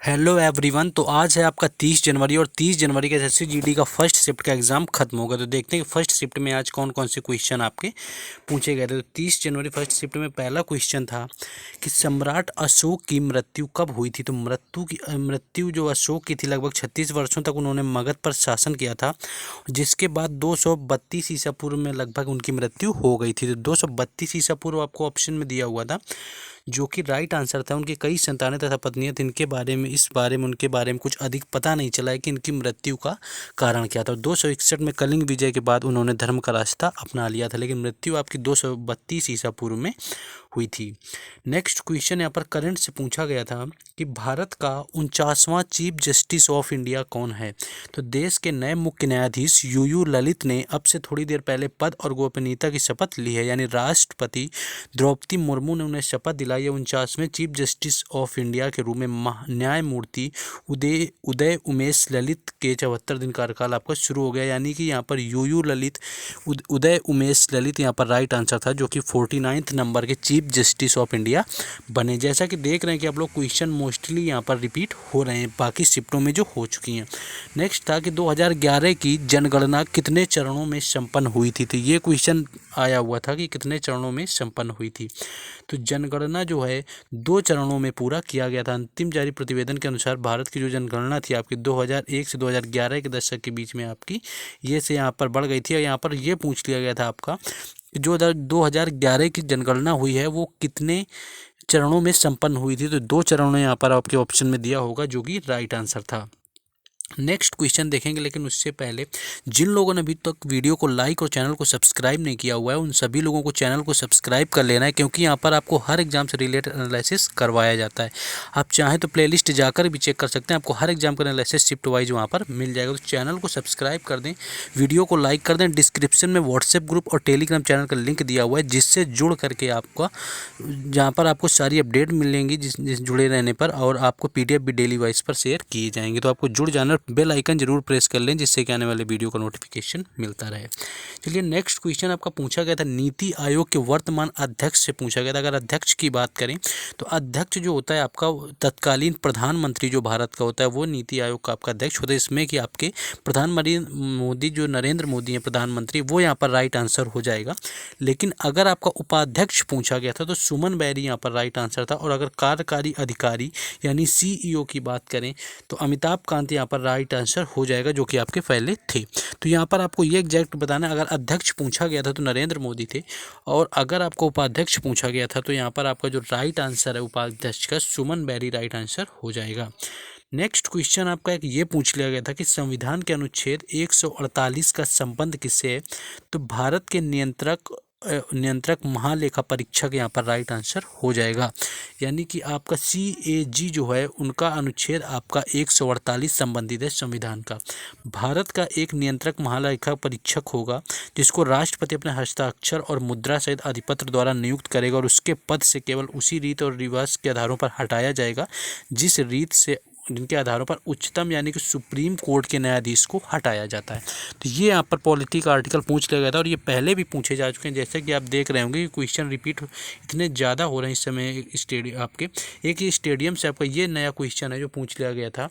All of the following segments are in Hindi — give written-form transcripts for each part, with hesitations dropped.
Hello everyone. तो आज है आपका 30 जनवरी और 30 जनवरी के एसएससी जीडी का फर्स्ट शिफ्ट का एग्ज़ाम खत्म होगा। तो देखते हैं कि फर्स्ट शिफ्ट में आज कौन कौन से क्वेश्चन आपके पूछे गए थे। तो 30 जनवरी फर्स्ट शिफ्ट में पहला क्वेश्चन था कि सम्राट अशोक की मृत्यु कब हुई थी। तो मृत्यु जो अशोक की थी, लगभग 36 वर्षों तक उन्होंने मगध पर शासन किया था, जिसके बाद 232 ईसा पूर्व में लगभग उनकी मृत्यु हो गई थी। तो 232 ईसा पूर्व आपको ऑप्शन में दिया हुआ था, जो कि राइट आंसर था। उनकी कई संतानें तथा पत्नियां थीं। उनके बारे में कुछ अधिक पता नहीं चला है कि इनकी मृत्यु का कारण क्या था। 261 में कलिंग विजय के बाद उन्होंने धर्म का रास्ता अपना लिया था, लेकिन मृत्यु आपकी 232 ईसा पूर्व में हुई थी। नेक्स्ट क्वेश्चन यहाँ पर करंट से पूछा गया था कि भारत का 49वां चीफ जस्टिस ऑफ इंडिया कौन है। तो देश के नए मुख्य न्यायाधीश यूयू ललित ने अब से थोड़ी देर पहले पद और गोपनीयता की शपथ ली है, यानी राष्ट्रपति द्रौपदी मुर्मू ने उन्हें शपथ दिलाई है। 49वें चीफ जस्टिस ऑफ इंडिया के रूप में न्यायमूर्ति उदय उमेश ललित के 74 दिन कार्यकाल आपका शुरू हो गया, यानी कि यहाँ पर उदय उमेश ललित यहाँ पर राइट आंसर था, जो कि 49th नंबर के चीफ जस्टिस ऑफ इंडिया बने। जैसा कि देख रहे हैं कि आप लोग क्वेश्चन मोस्टली यहाँ पर रिपीट हो रहे हैं बाकी शिफ्टों में जो हो चुकी हैं। नेक्स्ट था कि 2011 की जनगणना कितने चरणों में संपन्न हुई थी। तो ये क्वेश्चन आया हुआ था कि कितने चरणों में संपन्न हुई थी। तो जनगणना जो है 2 चरणों में पूरा किया गया था। अंतिम जारी प्रतिवेदन के अनुसार भारत की जो जनगणना थी आपकी 2001 से 2011 के दशक के बीच में आपकी ये से यहाँ पर बढ़ गई थी। और यहाँ पर ये पूछ लिया गया था आपका जो 2011 की जनगणना हुई है वो कितने चरणों में संपन्न हुई थी। तो 2 चरणों यहाँ पर आपके ऑप्शन में दिया होगा, जो कि राइट आंसर था। नेक्स्ट क्वेश्चन देखेंगे, लेकिन उससे पहले जिन लोगों ने अभी तक वीडियो को लाइक और चैनल को सब्सक्राइब नहीं किया हुआ है, उन सभी लोगों को चैनल को सब्सक्राइब कर लेना है, क्योंकि यहाँ पर आपको हर एग्जाम से रिलेटेड एनालिसिस करवाया जाता है। आप चाहें तो प्लेलिस्ट जाकर भी चेक कर सकते हैं, आपको हर एग्जाम का एनालिसिस शिफ्ट वाइज वहाँ पर मिल जाएगा। तो चैनल को सब्सक्राइब कर दें, वीडियो को लाइक कर दें। डिस्क्रिप्शन में व्हाट्सएप ग्रुप और टेलीग्राम चैनल का लिंक दिया हुआ है, जिससे जुड़ करके आपका जहाँ पर आपको सारी अपडेट मिलेंगी जिस जुड़े रहने पर, और आपको PDF भी डेली वाइज पर शेयर किए जाएंगे। तो आपको जुड़ जाना, बेल आइकन जरूर प्रेस कर लें, जिससे कि आने वाले वीडियो का नोटिफिकेशन मिलता रहे। चलिए नेक्स्ट क्वेश्चन आपका पूछा गया था नीति आयोग के वर्तमान अध्यक्ष से पूछा गया था। अगर अध्यक्ष की बात करें तो अध्यक्ष जो होता है आपका तत्कालीन प्रधानमंत्री जो भारत का होता है, वो नीति आयोग का आपका अध्यक्ष होता है। इसमें कि आपके प्रधानमंत्री मोदी जो नरेंद्र मोदी हैं प्रधानमंत्री, वो यहाँ पर राइट आंसर हो जाएगा। लेकिन अगर आपका उपाध्यक्ष पूछा गया था तो सुमन बैरी यहाँ पर राइट आंसर था। और अगर कार्यकारी अधिकारी यानी CEO की बात करें तो अमिताभ कांत यहाँ पर राइट आंसर हो जाएगा, जो कि आपके पहले थे। तो यहाँ पर आपको ये एग्जैक्ट बताना है, अगर अध्यक्ष पूछा गया था तो नरेंद्र मोदी थे, और अगर आपको उपाध्यक्ष पूछा गया था तो यहाँ पर आपका जो राइट आंसर है उपाध्यक्ष का, सुमन बैरी राइट आंसर हो जाएगा। नेक्स्ट क्वेश्चन आपका एक ये पूछ लिया गया था कि संविधान के अनुच्छेद 148 का संबंध किससे है। तो भारत के नियंत्रक महालेखा परीक्षक यहाँ पर राइट आंसर हो जाएगा, यानी कि आपका CAG जो है उनका अनुच्छेद आपका 148 संबंधित है संविधान का। भारत का एक नियंत्रक महालेखा परीक्षक होगा, जिसको राष्ट्रपति अपने हस्ताक्षर और मुद्रा सहित अधिपत्र द्वारा नियुक्त करेगा, और उसके पद से केवल उसी रीत और रिवाज के आधारों पर हटाया जाएगा जिनके आधारों पर उच्चतम यानी कि सुप्रीम कोर्ट के न्यायाधीश को हटाया जाता है। तो ये यहाँ पर पॉलिटी का आर्टिकल पूछ लिया गया था, और ये पहले भी पूछे जा चुके हैं। जैसे कि आप देख रहे होंगे कि क्वेश्चन रिपीट इतने ज़्यादा हो रहे हैं इस समय एक स्टेडियम से आपका ये नया क्वेश्चन है जो पूछ लिया गया था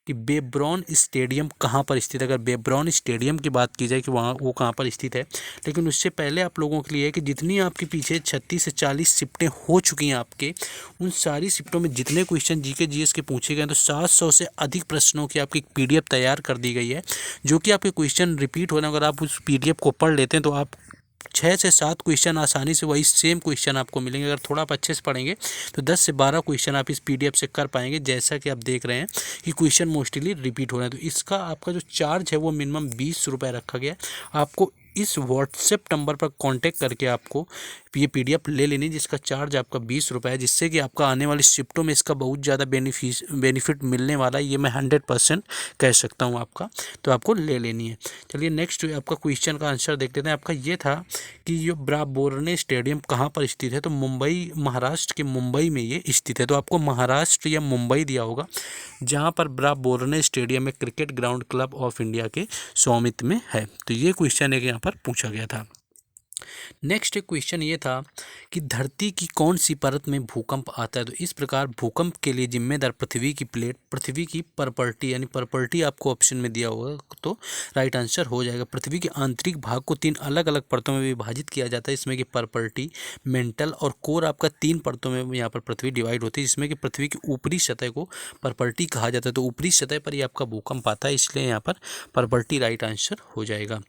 कि बेब्रॉन स्टेडियम कहाँ पर स्थित है। अगर बेब्रॉन स्टेडियम की बात की जाए कि वो कहाँ पर स्थित है, लेकिन उससे पहले आप लोगों के लिए है कि जितनी आपके पीछे 36 से 40 शिफ्टें हो चुकी हैं आपके, उन सारी शिफ्टों में जितने क्वेश्चन GK GS के पूछे गए, तो 700 से अधिक प्रश्नों की आपकी PDF तैयार कर दी गई है, जो कि आपके क्वेश्चन रिपीट होने, अगर आप उस PDF को पढ़ लेते हैं तो आप 6 से 7 क्वेश्चन आसानी से वही सेम क्वेश्चन आपको मिलेंगे। अगर थोड़ा आप अच्छे से पढ़ेंगे तो 10 से 12 क्वेश्चन आप इस PDF से कर पाएंगे। जैसा कि आप देख रहे हैं कि क्वेश्चन मोस्टली रिपीट हो रहे हैं। तो इसका आपका जो चार्ज है वो मिनिमम 20 रुपये रखा गया है। आपको इस व्हाट्सएप नंबर पर कांटेक्ट करके आपको ये PDF ले लेनी, जिसका चार्ज आपका 20 रुपये है, जिससे कि आपका आने वाली शिफ्टों में इसका बहुत ज़्यादा बेनिफिट मिलने वाला है। ये मैं 100% कह सकता हूँ आपका, तो आपको ले लेनी है। चलिए नेक्स्ट आपका क्वेश्चन का आंसर देख लेते हैं। आपका ये था कि ये ब्राबोर्ने स्टेडियम कहाँ पर स्थित है। तो महाराष्ट्र के मुंबई में ये स्थित है। तो आपको महाराष्ट्र या मुंबई दिया होगा, जहाँ पर ब्राबोर्ने स्टेडियम में cricket ground club of India के स्वामित्व में है। तो ये क्वेश्चन एक यहाँ पर पूछा गया था। नेक्स्ट एक क्वेश्चन ये था कि धरती की कौन सी परत में भूकंप आता है। तो इस प्रकार भूकंप के लिए जिम्मेदार पृथ्वी की प्लेट, पृथ्वी की परपर्टी, यानी परपर्टी आपको ऑप्शन में दिया होगा तो राइट आंसर हो जाएगा। पृथ्वी के आंतरिक भाग को 3 अलग अलग परतों में विभाजित किया जाता है, इसमें कि परपर्टी, मेंटल और कोर आपका 3 परतों में यहाँ पर पृथ्वी डिवाइड होती है, जिसमें कि पृथ्वी की ऊपरी सतह को परपर्टी कहा जाता है। तो ऊपरी सतह पर ही आपका भूकंप आता है, इसलिए यहाँ पर परपर्टी राइट आंसर हो जाएगा।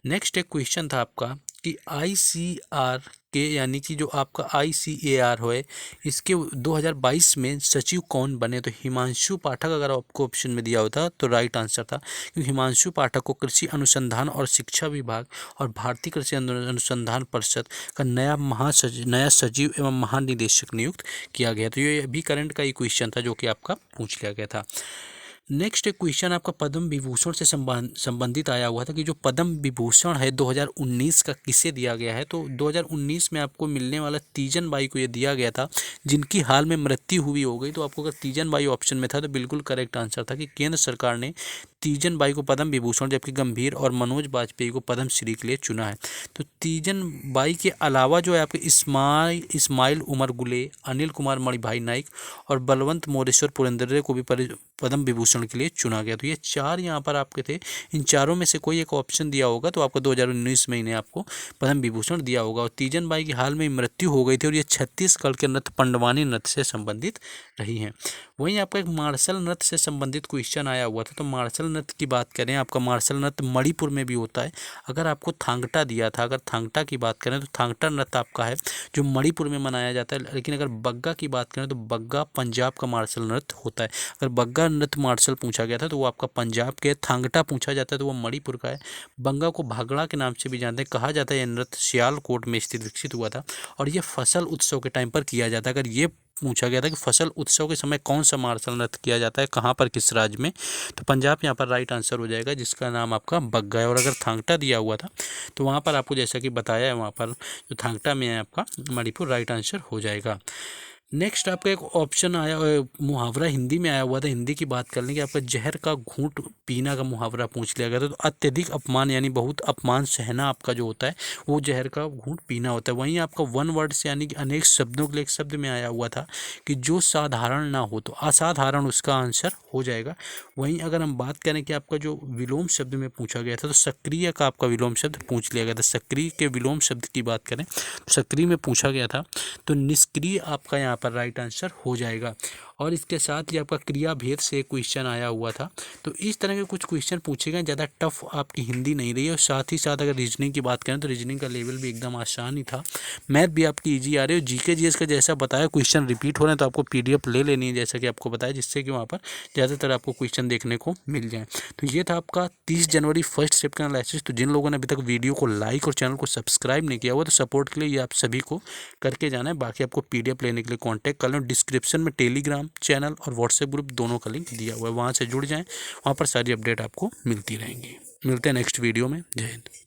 नेक्स्ट एक क्वेश्चन था आपका कि ICAR के, यानी कि जो आपका ICAR है, इसके 2022 में सचिव कौन बने। तो हिमांशु पाठक अगर आपको ऑप्शन में दिया होता तो राइट आंसर था, क्योंकि हिमांशु पाठक को कृषि अनुसंधान और शिक्षा विभाग और भारतीय कृषि अनुसंधान परिषद का नया सचिव एवं महानिदेशक नियुक्त किया गया। तो ये अभी करंट का ही क्वेश्चन था जो कि आपका पूछ लिया गया था। नेक्स्ट एक क्वेश्चन आपका पद्म विभूषण से संबंधित आया हुआ था कि जो पद्म विभूषण है 2019 का किसे दिया गया है। तो 2019 में आपको मिलने वाला तीजन बाई को ये दिया गया था, जिनकी हाल में मृत्यु हुई हो गई। तो आपको अगर तीजन बाई ऑप्शन में था तो बिल्कुल करेक्ट आंसर था कि केंद्र सरकार ने तीजन बाई को पद्म विभूषण, जबकि गंभीर और मनोज बाजपेयी को पद्म श्री के लिए चुना है। तो तीजन बाई के अलावा जो है आपके इस्माइल उमर गुले, अनिल कुमार मणिभाई नाइक और बलवंत मोरेश्वर पुरंदरे को भी पद्म विभूषण के लिए चुना गया। तो ये 4 यहाँ पर आपके थे, इन चारों में से कोई एक ऑप्शन दिया होगा तो आपको 2019 में इन्हें आपको पद्म विभूषण दिया होगा। और तीजन बाई की हाल में मृत्यु हो गई थी और ये छत्तीसगढ़ के नृत्य पंडवानी नृत्य से संबंधित रही हैं। वहीं आपका एक मार्शल नृत्य से संबंधित क्वेश्चन आया हुआ था। तो मार्शल नृत्य की बात करें, आपका मार्शल नृत्य मणिपुर में भी होता है। अगर आपको थांगटा दिया था, अगर थांगटा की बात करें तो थांगटा नृत्य आपका है जो मणिपुर में मनाया जाता है। लेकिन अगर बग्गा की बात करें तो बग्गा पंजाब का मार्शल नृत्य होता है। अगर बग्गा नृत्य मार्शल पूछा गया था तो वो आपका पंजाब के, थांगटा पूछा जाता है तो वो मणिपुर का है। बंगा को भागड़ा के नाम से भी जानते हैं। कहा जाता है यह नृत्य सियालकोट में स्थित विकसित हुआ था और ये फसल उत्सव के टाइम पर किया जाता है। अगर ये पूछा गया था कि फसल उत्सव के समय कौन सा मार्शल नृत्य किया जाता है, कहाँ पर, किस राज्य में, तो पंजाब यहाँ पर राइट आंसर हो जाएगा, जिसका नाम आपका बग्गा है। और अगर थांगटा दिया हुआ था तो वहाँ पर आपको जैसा कि बताया है, वहाँ पर जो थांगटा में है आपका मणिपुर राइट आंसर हो जाएगा। नेक्स्ट आपका एक ऑप्शन आया, मुहावरा हिंदी में आया हुआ था। हिंदी की बात कर लेंगे, आपका जहर का घूंट पीना का मुहावरा पूछ लिया गया था। तो अत्यधिक अपमान, यानी बहुत अपमान सहना आपका जो होता है वो जहर का घूंट पीना होता है। वहीं आपका वन वर्ड से, यानी कि अनेक शब्दों के लिए एक शब्द में आया हुआ था कि जो साधारण ना हो, तो असाधारण उसका आंसर हो जाएगा। वहीं अगर हम बात करें कि आपका जो विलोम शब्द में पूछा गया था तो सक्रिय का आपका विलोम शब्द पूछ लिया गया था। सक्रिय के विलोम शब्द की बात करें तो सक्रिय में पूछा गया था तो निष्क्रिय आपका यहाँ पर राइट आंसर हो जाएगा। और इसके साथ ही आपका क्रिया भेद से एक क्वेश्चन आया हुआ था। तो इस तरह के कुछ क्वेश्चन पूछे गए, ज़्यादा टफ आपकी हिंदी नहीं रही है। और साथ ही साथ अगर रीजनिंग की बात करें तो रीजनिंग का लेवल भी एकदम आसान ही था। मैथ भी आपकी ईजी आ रही है। जीके जीएस का जैसा बताया क्वेश्चन रिपीट हो रहे हैं तो आपको PDF ले लेनी है, जैसा कि आपको बताया, जिससे कि वहाँ पर ज़्यादातर आपको क्वेश्चन देखने को मिल जाए। तो ये था आपका 30 जनवरी फर्स्ट शिफ्ट का एनालिसिस। तो जिन लोगों ने अभी तक वीडियो को लाइक और चैनल को सब्सक्राइब नहीं किया हुआ तो सपोर्ट के लिए ये आप सभी को करके जाना है। बाकी आपको PDF लेने के लिए कॉन्टैक्ट कर लो। डिस्क्रिप्शन में टेलीग्राम चैनल और व्हाट्सएप ग्रुप दोनों का लिंक दिया हुआ है, वहाँ से जुड़ जाएं। वहाँ पर सारी अपडेट आपको मिलती रहेंगी। मिलते हैं नेक्स्ट वीडियो में। जय हिंद।